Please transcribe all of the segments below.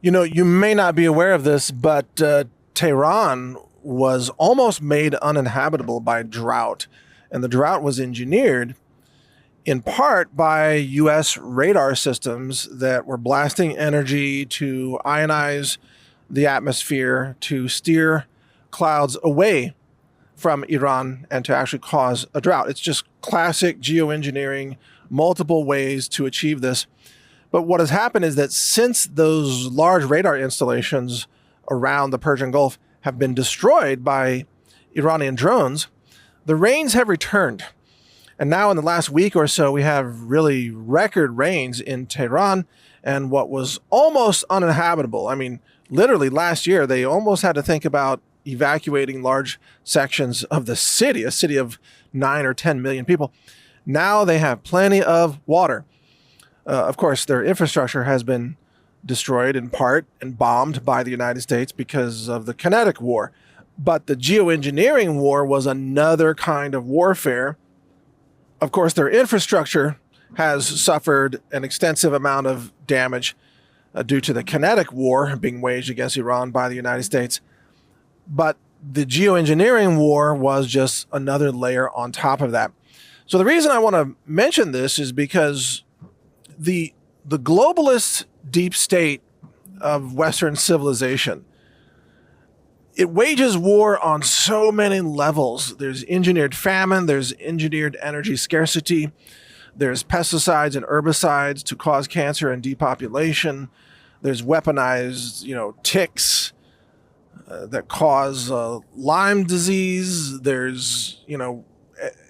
You may not be aware of this, but Tehran was almost made uninhabitable by drought. And the drought was engineered in part by U.S. radar systems that were blasting energy to ionize the atmosphere to steer clouds away from Iran and to actually cause a drought. It's just classic geoengineering, multiple ways to achieve this. But what has happened is that since those large radar installations around the Persian Gulf have been destroyed by Iranian drones, the rains have returned. And now in the last week or so, we have really record rains in Tehran and what was almost uninhabitable. I mean, literally last year, they almost had to think about evacuating large sections of the city, a city of 9 or 10 million people. Now they have plenty of water. Of course, their infrastructure has been destroyed in part and bombed by the United States because of the kinetic war. But the geoengineering war was another kind of warfare. Of course, their infrastructure has suffered an extensive amount of damage due to the kinetic war being waged against Iran by the United States. But the geoengineering war was just another layer on top of that. So the reason I want to mention this is because the globalist deep state of Western civilization, it wages war on so many levels. There's engineered famine, there's engineered energy scarcity, there's pesticides and herbicides to cause cancer and depopulation, there's weaponized, ticks that cause Lyme disease, there's,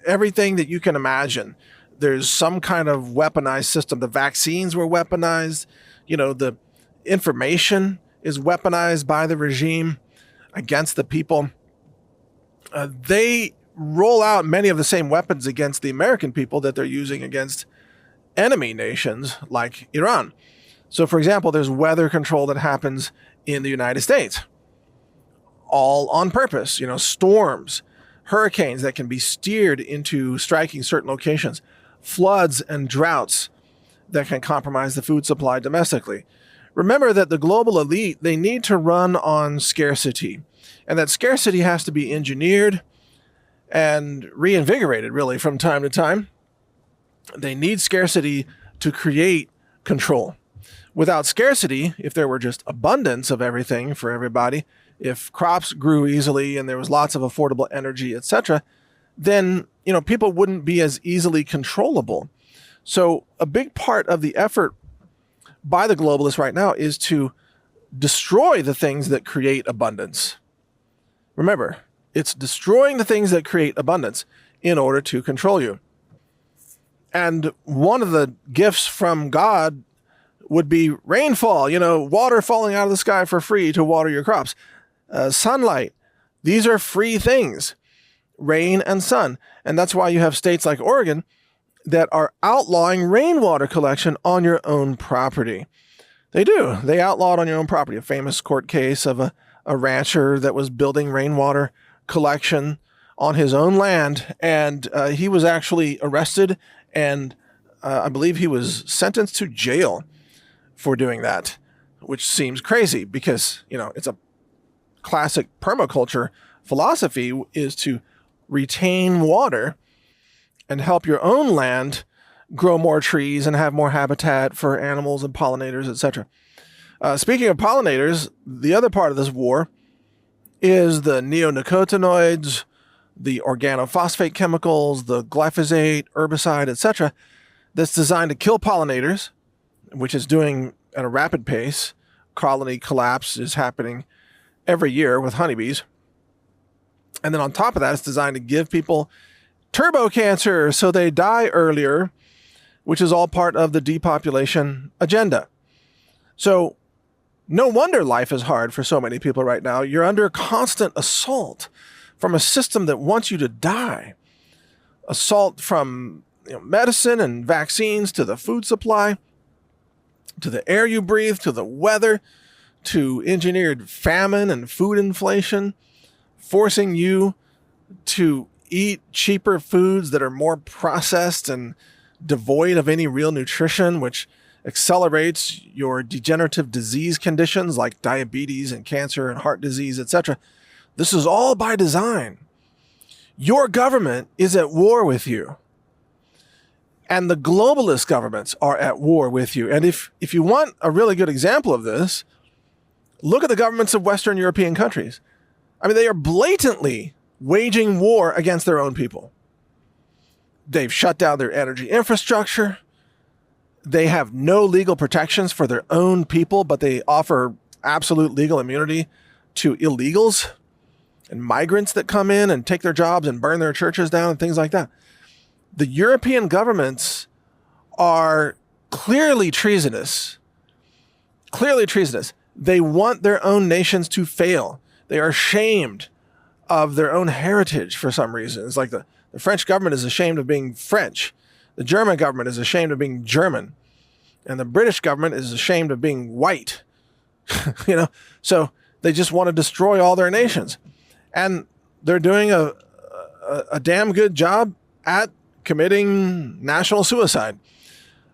everything that you can imagine. There's some kind of weaponized system. The vaccines were weaponized. The information is weaponized by the regime against the people. They roll out many of the same weapons against the American people that they're using against enemy nations like Iran. So, for example, there's weather control that happens in the United States, all on purpose. Storms, hurricanes that can be steered into striking certain locations, floods and droughts that can compromise the food supply domestically. Remember that the global elite, they need to run on scarcity, and that scarcity has to be engineered and reinvigorated really from time to time. They need scarcity to create control. Without scarcity, if there were just abundance of everything for everybody, if crops grew easily and there was lots of affordable energy, etc., then people wouldn't be as easily controllable. So a big part of the effort by the globalists right now is to destroy the things that create abundance. Remember, it's destroying the things that create abundance in order to control you. And one of the gifts from God would be rainfall, water falling out of the sky for free to water your crops. Sunlight. These are free things. Rain and sun. And that's why you have states like Oregon that are outlawing rainwater collection on your own property. They do. They outlaw it on your own property. A famous court case of a rancher that was building rainwater collection on his own land. And he was actually arrested and I believe he was sentenced to jail for doing that, which seems crazy because, it's a classic permaculture philosophy is to retain water and help your own land grow more trees and have more habitat for animals and pollinators, etc. Speaking of pollinators, the other part of this war is the neonicotinoids, the organophosphate chemicals, the glyphosate, herbicide, etc., that's designed to kill pollinators, which is doing at a rapid pace. Colony collapse is happening every year with honeybees. And then on top of that, it's designed to give people turbo cancer so they die earlier, which is all part of the depopulation agenda. So no wonder life is hard for so many people right now. You're under constant assault from a system that wants you to die. Assault from medicine and vaccines to the food supply, to the air you breathe, to the weather, to engineered famine and food inflation, forcing you to eat cheaper foods that are more processed and devoid of any real nutrition, which accelerates your degenerative disease conditions like diabetes and cancer and heart disease, etc. This is all by design. Your government is at war with you. And the globalist governments are at war with you. And if you want a really good example of this, look at the governments of Western European countries. I mean, they are blatantly waging war against their own people. They've shut down their energy infrastructure. They have no legal protections for their own people, but they offer absolute legal immunity to illegals and migrants that come in and take their jobs and burn their churches down and things like that. The European governments are clearly treasonous. Clearly treasonous. They want their own nations to fail. They are ashamed of their own heritage for some reason. It's like the French government is ashamed of being French. The German government is ashamed of being German. And the British government is ashamed of being white. So they just want to destroy all their nations. And they're doing a damn good job at committing national suicide.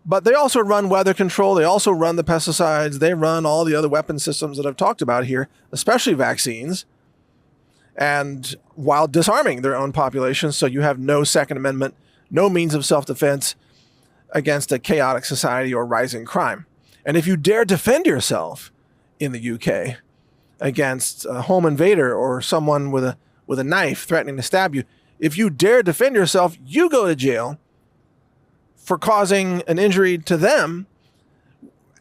But they also run weather control. They also run the pesticides. They run all the other weapon systems that I've talked about here, especially vaccines, and while disarming their own populations. So you have no Second Amendment, no means of self-defense against a chaotic society or rising crime. And if you dare defend yourself in the UK against a home invader or someone with a knife threatening to stab you, if you dare defend yourself, you go to jail for causing an injury to them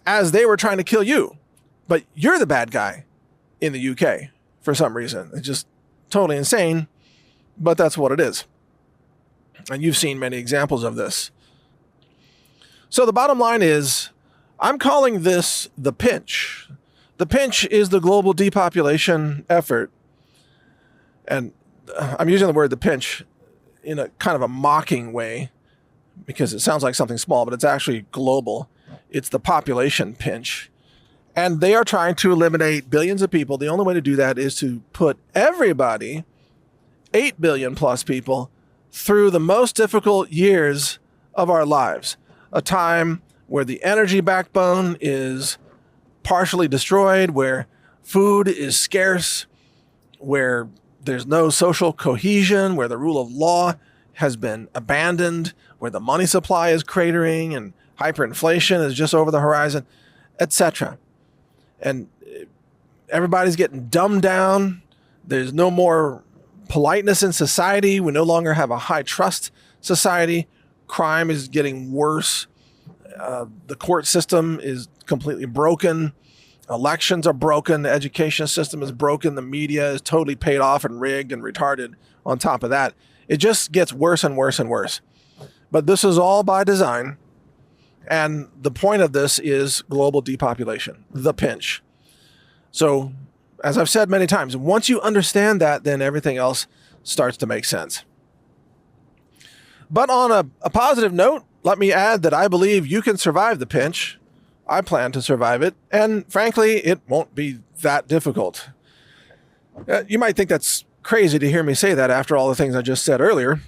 as they were trying to kill you. But you're the bad guy in the UK for some reason. It's just totally insane, but that's what it is. And you've seen many examples of this. So the bottom line is, I'm calling this the pinch. The pinch is the global depopulation effort. And I'm using the word the pinch in a kind of a mocking way because it sounds like something small, but it's actually global. It's the population pinch. And they are trying to eliminate billions of people. The only way to do that is to put everybody, 8 billion plus people, through the most difficult years of our lives. A time where the energy backbone is partially destroyed, where food is scarce, where there's no social cohesion, where the rule of law has been abandoned, where the money supply is cratering and hyperinflation is just over the horizon, etc. And everybody's getting dumbed down. There's no more politeness in society. We no longer have a high trust society. Crime is getting worse. The court system is completely broken. Elections are broken. The education system is broken. The media is totally paid off and rigged and retarded on top of that. It just gets worse and worse and worse. But this is all by design. And the point of this is global depopulation, the pinch. So, as I've said many times, once you understand that, then everything else starts to make sense. But on a positive note, let me add that I believe you can survive the pinch. I plan to survive it. And frankly, it won't be that difficult. You might think that's crazy to hear me say that after all the things I just said earlier.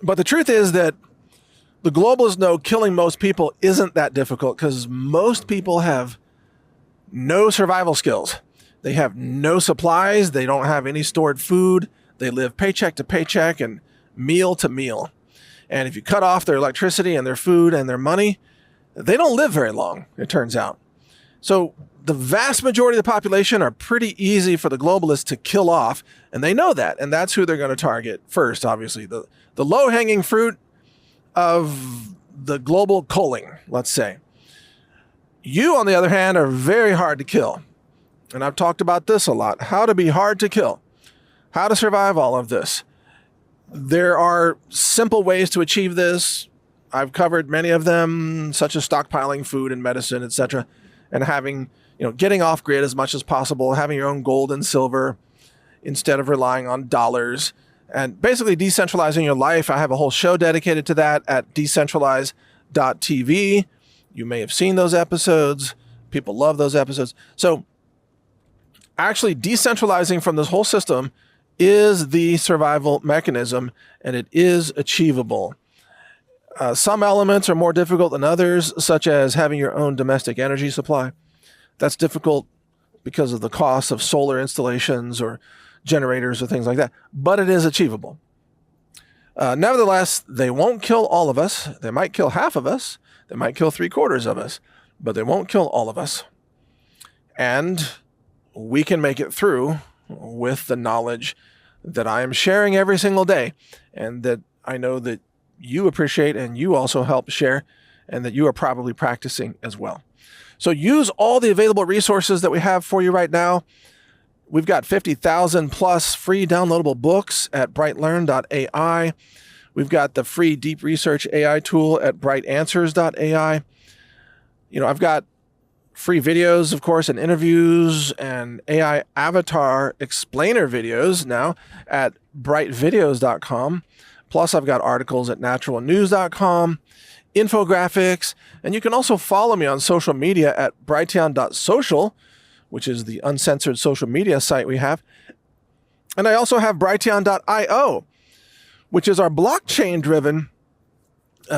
But the truth is that the globalists know killing most people isn't that difficult because most people have no survival skills. They have no supplies. They don't have any stored food. They live paycheck to paycheck and meal to meal. And if you cut off their electricity and their food and their money, they don't live very long, it turns out. So the vast majority of the population are pretty easy for the globalists to kill off, and they know that, and that's who they're going to target first, obviously. The low-hanging fruit of the global culling, let's say. You, on the other hand, are very hard to kill. And I've talked about this a lot. How to be hard to kill. How to survive all of this. There are simple ways to achieve this. I've covered many of them, such as stockpiling food and medicine, etc., and having, getting off grid as much as possible, having your own gold and silver instead of relying on dollars, and basically decentralizing your life. I have a whole show dedicated to that at decentralize.tv. You may have seen those episodes. People love those episodes. So actually decentralizing from this whole system is the survival mechanism, and it is achievable. Some elements are more difficult than others, such as having your own domestic energy supply. That's difficult because of the cost of solar installations or generators or things like that, but it is achievable. Nevertheless, they won't kill all of us. They might kill half of us. They might kill 3/4 of us, but they won't kill all of us. And we can make it through with the knowledge that I am sharing every single day, and that I know that you appreciate and you also help share, and that you are probably practicing as well. So use all the available resources that we have for you right now. We've got 50,000 plus free downloadable books at brightlearn.ai. We've got the free deep research AI tool at brightanswers.ai. I've got free videos, of course, and interviews and AI avatar explainer videos now at brightvideos.com. Plus, I've got articles at naturalnews.com, infographics, and you can also follow me on social media at brighteon.social, which is the uncensored social media site we have. And I also have brighteon.io, which is our blockchain-driven,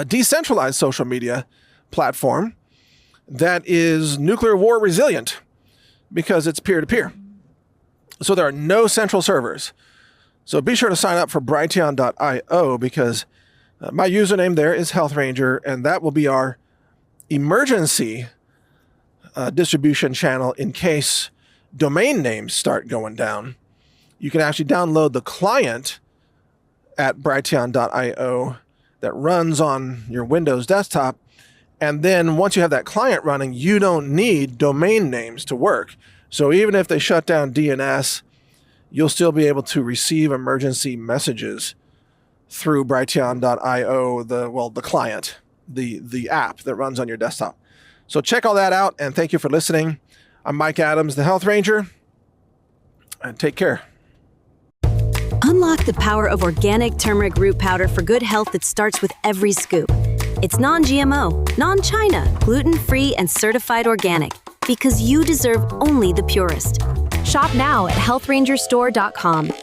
decentralized social media platform that is nuclear war resilient because it's peer-to-peer. So there are no central servers. So be sure to sign up for brighteon.io because my username there is Health Ranger, and that will be our emergency distribution channel in case domain names start going down. You can actually download the client at brighteon.io that runs on your Windows desktop. And then once you have that client running, you don't need domain names to work. So even if they shut down DNS, you'll still be able to receive emergency messages through brighteon.io, the client, the app that runs on your desktop. So check all that out, and thank you for listening. I'm Mike Adams, the Health Ranger, and take care. Unlock the power of organic turmeric root powder for good health that starts with every scoop. It's non-GMO, non-China, gluten-free, and certified organic because you deserve only the purest. Shop now at healthrangerstore.com.